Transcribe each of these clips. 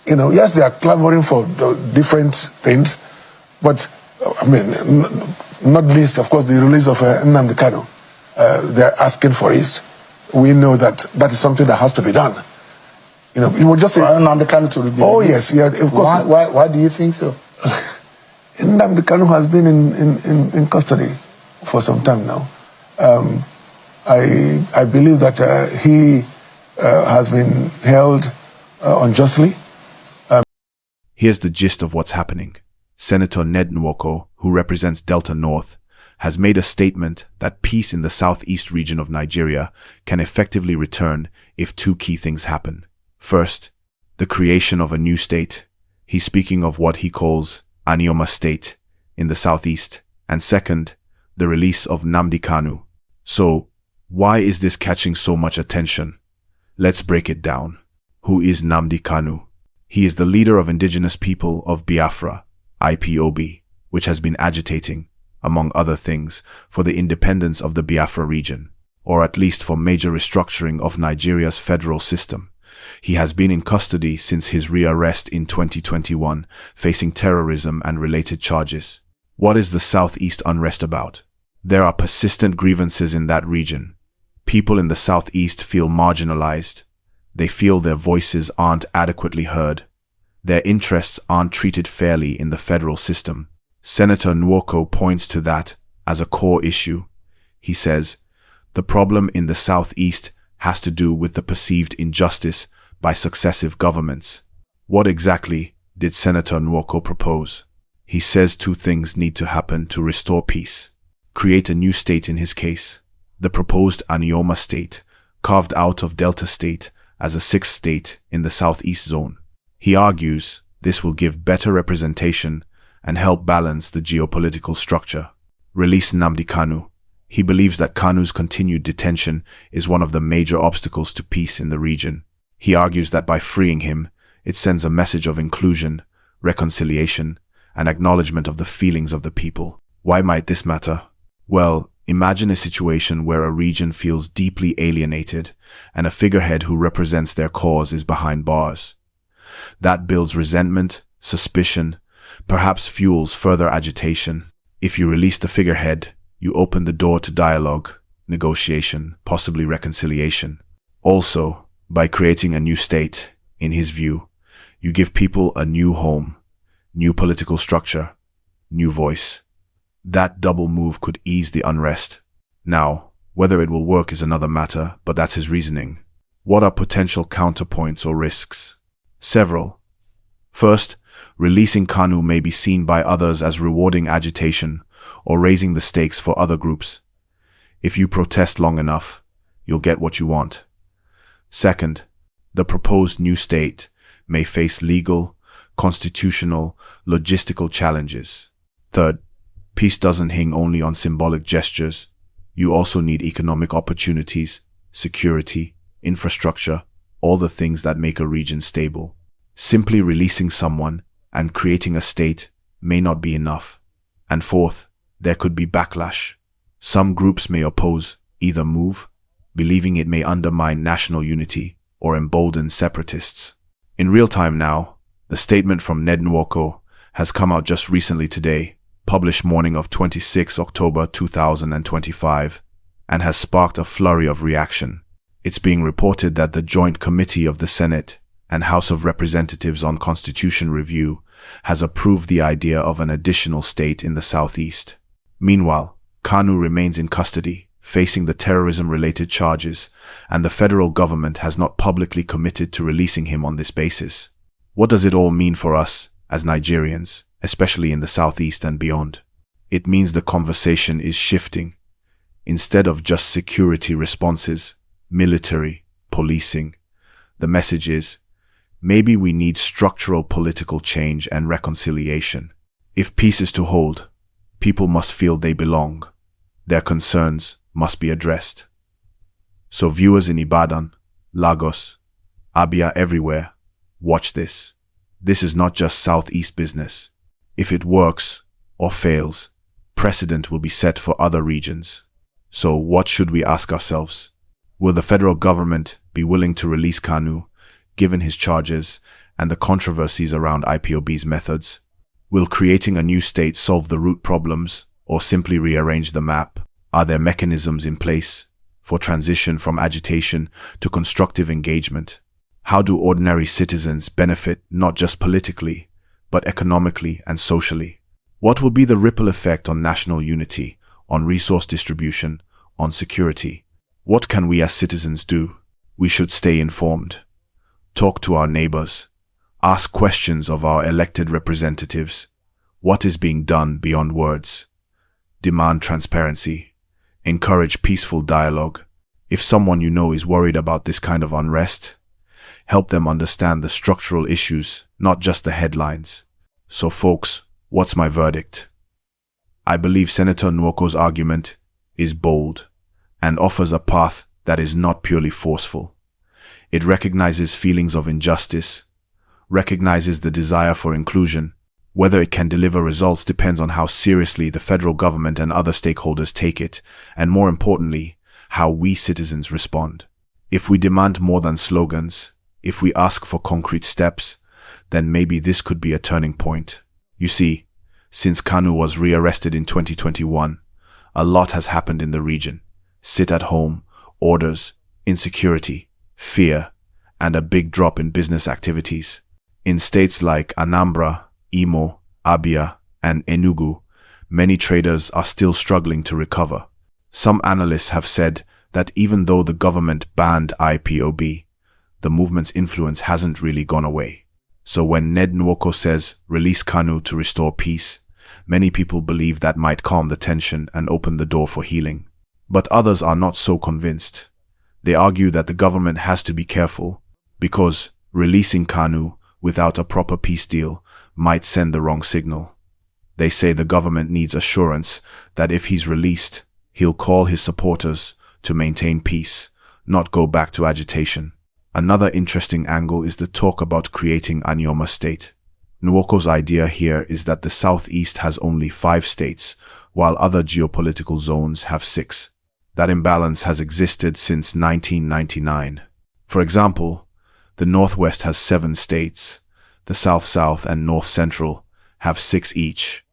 Yes, they are clamoring for different things, but I mean, not least, of course, the release of Nnamdi Kanu. They're asking for it. We know that is something that has to be done. You will just say Nnamdi Kanu to be oh yes, yeah, of course. Why do you think so? Nnamdi Kanu has been in custody for some time now. I believe that he has been held unjustly. Here's the gist of what's happening. Senator Ned Nwoko, who represents Delta North, has made a statement that peace in the southeast region of Nigeria can effectively return if two key things happen. First, the creation of a new state. He's speaking of what he calls Anioma State in the southeast. And second, the release of Nnamdi Kanu. So, why is this catching so much attention? Let's break it down. Who is Nnamdi Kanu? He is the leader of indigenous people of Biafra, IPOB, which has been agitating, among other things, for the independence of the Biafra region, or at least for major restructuring of Nigeria's federal system. He has been in custody since his rearrest in 2021, facing terrorism and related charges. What is the Southeast unrest about? There are persistent grievances in that region. People in the Southeast feel marginalized. They feel their voices aren't adequately heard. Their interests aren't treated fairly in the federal system. Senator Nwoko points to that as a core issue. He says, the problem in the Southeast has to do with the perceived injustice by successive governments. What exactly did Senator Nwoko propose? He says two things need to happen to restore peace. Create a new state in his case. The proposed Anioma State, carved out of Delta State as a sixth state in the Southeast zone. He argues this will give better representation and help balance the geopolitical structure. Release Nnamdi Kanu. He believes that Kanu's continued detention is one of the major obstacles to peace in the region. He argues that by freeing him, it sends a message of inclusion, reconciliation, and acknowledgement of the feelings of the people. Why might this matter? Well, imagine a situation where a region feels deeply alienated and a figurehead who represents their cause is behind bars. That builds resentment, suspicion, perhaps fuels further agitation. If you release the figurehead, you open the door to dialogue, negotiation, possibly reconciliation. Also, by creating a new state, in his view, you give people a new home, new political structure, new voice. That double move could ease the unrest. Now, whether it will work is another matter, but that's his reasoning. What are potential counterpoints or risks? Several. First, releasing Kanu may be seen by others as rewarding agitation or raising the stakes for other groups. If you protest long enough, you'll get what you want. Second, the proposed new state may face legal, constitutional, logistical challenges. Third, peace doesn't hang only on symbolic gestures. You also need economic opportunities, security, infrastructure, all the things that make a region stable. Simply releasing someone and creating a state may not be enough. And fourth, there could be backlash. Some groups may oppose either move, believing it may undermine national unity or embolden separatists. In real time now, the statement from Ned Nwoko has come out just recently today, published morning of 26 October 2025, and has sparked a flurry of reaction. It's being reported that the Joint Committee of the Senate and House of Representatives on Constitution Review has approved the idea of an additional state in the Southeast. Meanwhile, Kanu remains in custody, facing the terrorism-related charges, and the federal government has not publicly committed to releasing him on this basis. What does it all mean for us as Nigerians, especially in the Southeast and beyond? It means the conversation is shifting. Instead of just security responses, military, policing, the message is, maybe we need structural political change and reconciliation. If peace is to hold, people must feel they belong. Their concerns must be addressed. So viewers in Ibadan, Lagos, Abia, everywhere, watch this. This is not just Southeast business. If it works or fails, precedent will be set for other regions. So what should we ask ourselves? Will the federal government be willing to release Kanu, given his charges, and the controversies around IPOB's methods. Will creating a new state solve the root problems or simply rearrange the map? Are there mechanisms in place for transition from agitation to constructive engagement? How do ordinary citizens benefit not just politically, but economically and socially? What will be the ripple effect on national unity, on resource distribution, on security? What can we as citizens do? We should stay informed, talk to our neighbors, ask questions of our elected representatives. What is being done beyond words? Demand transparency. Encourage peaceful dialogue. If someone you know is worried about this kind of unrest, help them understand the structural issues, not just the headlines. So folks, what's my verdict? I believe Senator Nwoko's argument is bold and offers a path that is not purely forceful. It recognizes feelings of injustice, recognizes the desire for inclusion. Whether it can deliver results depends on how seriously the federal government and other stakeholders take it, and more importantly, how we citizens respond. If we demand more than slogans, if we ask for concrete steps, then maybe this could be a turning point. You see, since Kanu was rearrested in 2021, a lot has happened in the region. Sit at home, orders, insecurity, fear, and a big drop in business activities. In states like Anambra, Imo, Abia, and Enugu, many traders are still struggling to recover. Some analysts have said that even though the government banned IPOB, the movement's influence hasn't really gone away. So when Ned Nwoko says, release Kanu to restore peace, many people believe that might calm the tension and open the door for healing. But others are not so convinced. They argue that the government has to be careful, because releasing Kanu without a proper peace deal might send the wrong signal. They say the government needs assurance that if he's released, he'll call his supporters to maintain peace, not go back to agitation. Another interesting angle is the talk about creating Anioma State. Nwoko's idea here is that the Southeast has only 5 states, while other geopolitical zones have 6. That imbalance has existed since 1999. For example, the Northwest has 7 states, the South-South and North-Central have 6 each,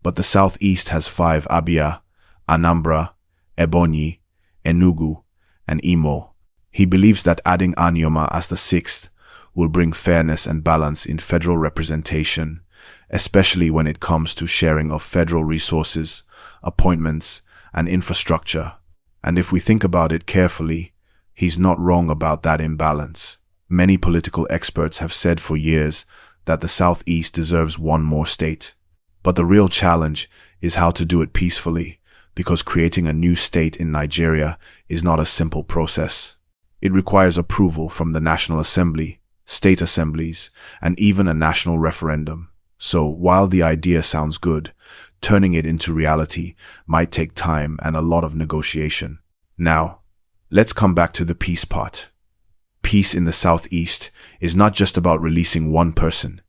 but the Southeast has 5: Abia, Anambra, Ebonyi, Enugu, and Imo. He believes that adding Anioma as the 6th will bring fairness and balance in federal representation, especially when it comes to sharing of federal resources, appointments, and infrastructure. And if we think about it carefully, he's not wrong about that imbalance. Many political experts have said for years that the Southeast deserves one more state. But the real challenge is how to do it peacefully, because creating a new state in Nigeria is not a simple process. It requires approval from the National Assembly, state assemblies, and even a national referendum. So, while the idea sounds good, turning it into reality might take time and a lot of negotiation. Now, let's come back to the peace part. Peace in the Southeast is not just about releasing one person.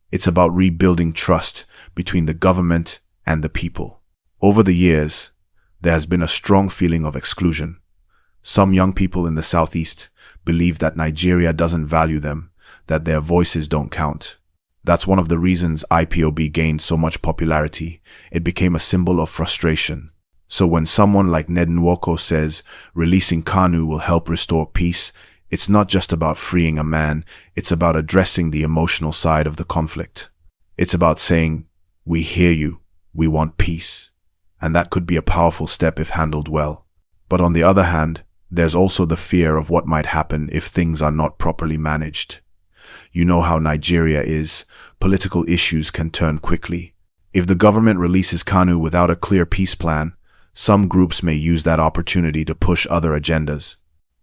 It's about rebuilding trust between the government and the people. Over the years, there has been a strong feeling of exclusion. Some young people in the Southeast believe that Nigeria doesn't value them, that their voices don't count. That's one of the reasons IPOB gained so much popularity. It became a symbol of frustration. So when someone like Ned Nwoko says releasing Kanu will help restore peace, it's not just about freeing a man, it's about addressing the emotional side of the conflict. It's about saying, we hear you, we want peace. And that could be a powerful step if handled well. But on the other hand, there's also the fear of what might happen if things are not properly managed. You know how Nigeria is. Political issues can turn quickly. If the government releases Kanu without a clear peace plan, some groups may use that opportunity to push other agendas.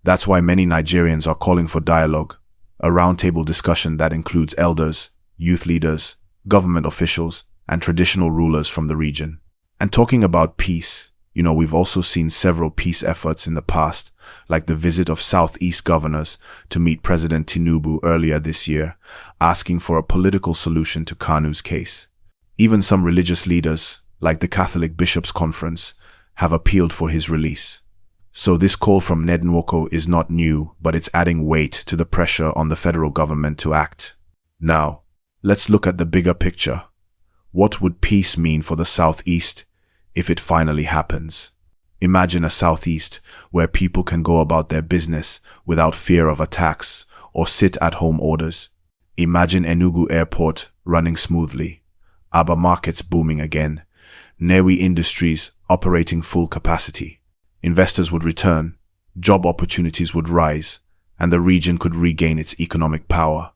That's why many Nigerians are calling for dialogue, a roundtable discussion that includes elders, youth leaders, government officials, and traditional rulers from the region. And talking about peace, we've also seen several peace efforts in the past, like the visit of Southeast governors to meet President Tinubu earlier this year, asking for a political solution to Kanu's case. Even some religious leaders, like the Catholic Bishops' Conference, have appealed for his release. So this call from Ned Nwoko is not new, but it's adding weight to the pressure on the federal government to act. Now, let's look at the bigger picture. What would peace mean for the Southeast if it finally happens? Imagine a Southeast where people can go about their business without fear of attacks or sit-at-home orders. Imagine Enugu Airport running smoothly, Aba markets booming again, Nnewi Industries operating full capacity. Investors would return, job opportunities would rise, and the region could regain its economic power.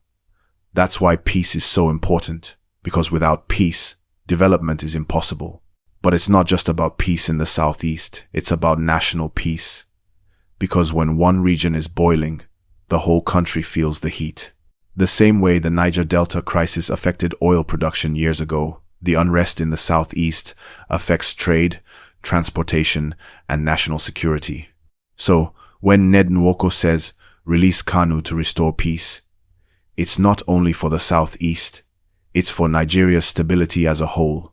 That's why peace is so important, because without peace, development is impossible. But it's not just about peace in the Southeast, it's about national peace. Because when one region is boiling, the whole country feels the heat. The same way the Niger Delta crisis affected oil production years ago, the unrest in the Southeast affects trade, transportation, and national security. So, when Ned Nwoko says, release Kanu to restore peace, it's not only for the Southeast, it's for Nigeria's stability as a whole.